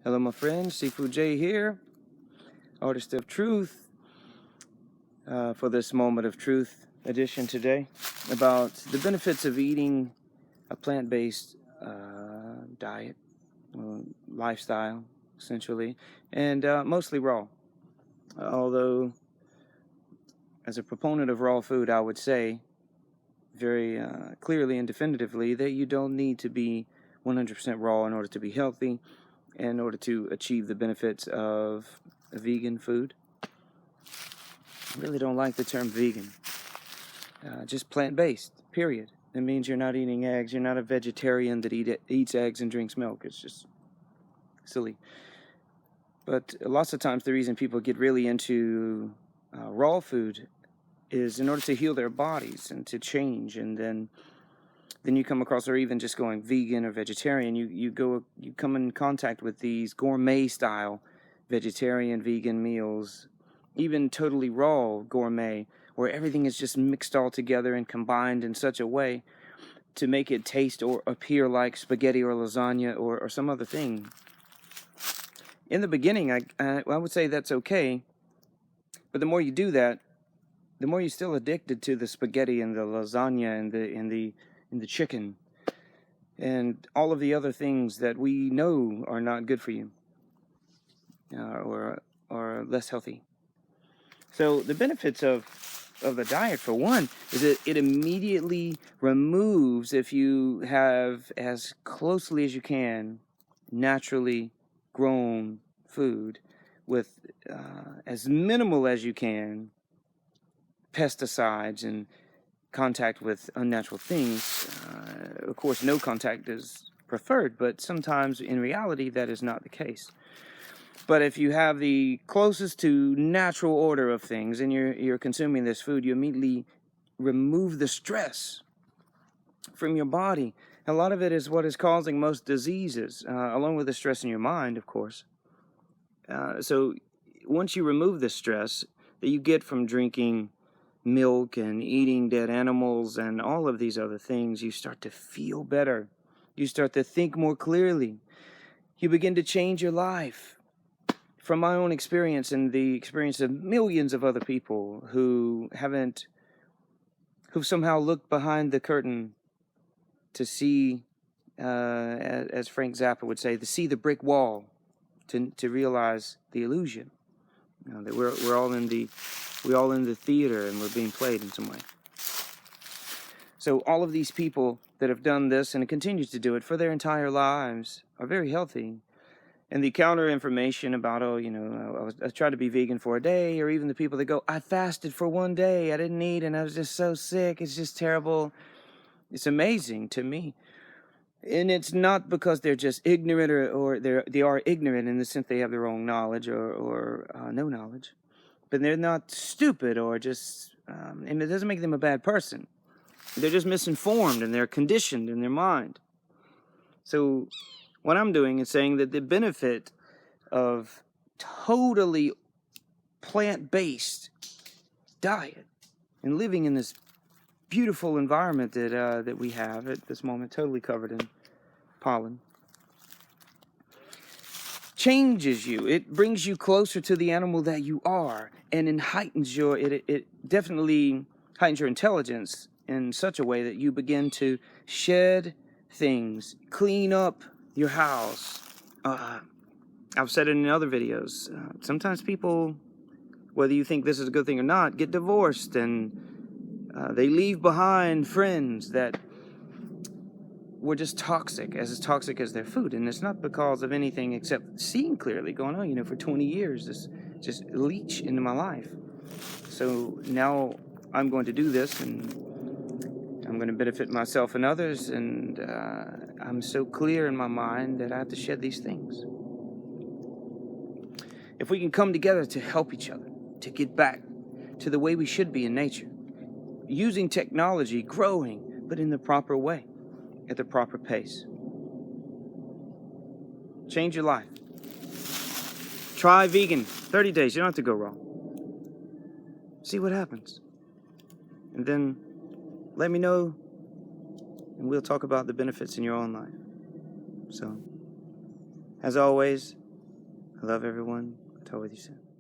Hello, my friends. Seafood J here, artist of truth, for this moment of truth edition today about the benefits of eating a plant-based diet, lifestyle, essentially, and mostly raw. Although, as a proponent of raw food, I would say very clearly and definitively that you don't need to be 100% raw in order to be healthy, in order to achieve the benefits of vegan food. I really don't like the term vegan. Just plant-based, period. It means you're not eating eggs. You're not a vegetarian that eats eggs and drinks milk. It's just silly. But lots of times the reason people get really into raw food is in order to heal their bodies and to change. And then you come across, or even just going vegan or vegetarian, you come in contact with these gourmet style vegetarian vegan meals, even totally raw gourmet, where everything is just mixed all together and combined in such a way to make it taste or appear like spaghetti or lasagna or some other thing. In the beginning, I would say that's okay, but the more you do that, the more you're still addicted to the spaghetti and the lasagna and the chicken and all of the other things that we know are not good for you, or less healthy. So the benefits of the diet, for one, is that it immediately removes, if you have as closely as you can naturally grown food with as minimal as you can pesticides and contact with unnatural things. Of course, no contact is preferred, but sometimes in reality that is not the case. But if you have the closest to natural order of things and you're consuming this food, you immediately remove the stress from your body. A lot of it is what is causing most diseases, along with the stress in your mind, of course. So once you remove the stress that you get from drinking milk and eating dead animals and all of these other things, you start to feel better. You start to think more clearly. You begin to change your life. From my own experience and the experience of millions of other people who've somehow looked behind the curtain to see, as Frank Zappa would say, to see the brick wall, to realize the illusion. That we're all in the theater and we're being played in some way. So all of these people that have done this and continue to do it for their entire lives are very healthy. And the counter information about, I tried to be vegan for a day, or even the people that go, I fasted for one day, I didn't eat, and I was just so sick, it's just terrible. It's amazing to me. And it's not because they're just ignorant or they are ignorant in the sense they have the wrong knowledge or no knowledge. But they're not stupid or just, and it doesn't make them a bad person. They're just misinformed and they're conditioned in their mind. So what I'm doing is saying that the benefit of totally plant-based diet and living in this beautiful environment that we have at this moment, totally covered in pollen, changes you. It brings you closer to the animal that you are, and it definitely heightens your intelligence in such a way that you begin to shed things, clean up your house. I've said it in other videos. Sometimes people, whether you think this is a good thing or not, get divorced and they leave behind friends that were just toxic as their food. And it's not because of anything except seeing clearly, going, for 20 years, this just leach into my life. So now I'm going to do this, and I'm going to benefit myself and others, and I'm so clear in my mind that I have to shed these things. If we can come together to help each other, to get back to the way we should be in nature, using technology, growing, but in the proper way, at the proper pace. Change your life. Try vegan, 30 days, you don't have to go raw. See what happens. And then let me know, and we'll talk about the benefits in your own life. So, as always, I love everyone. Talk with you soon.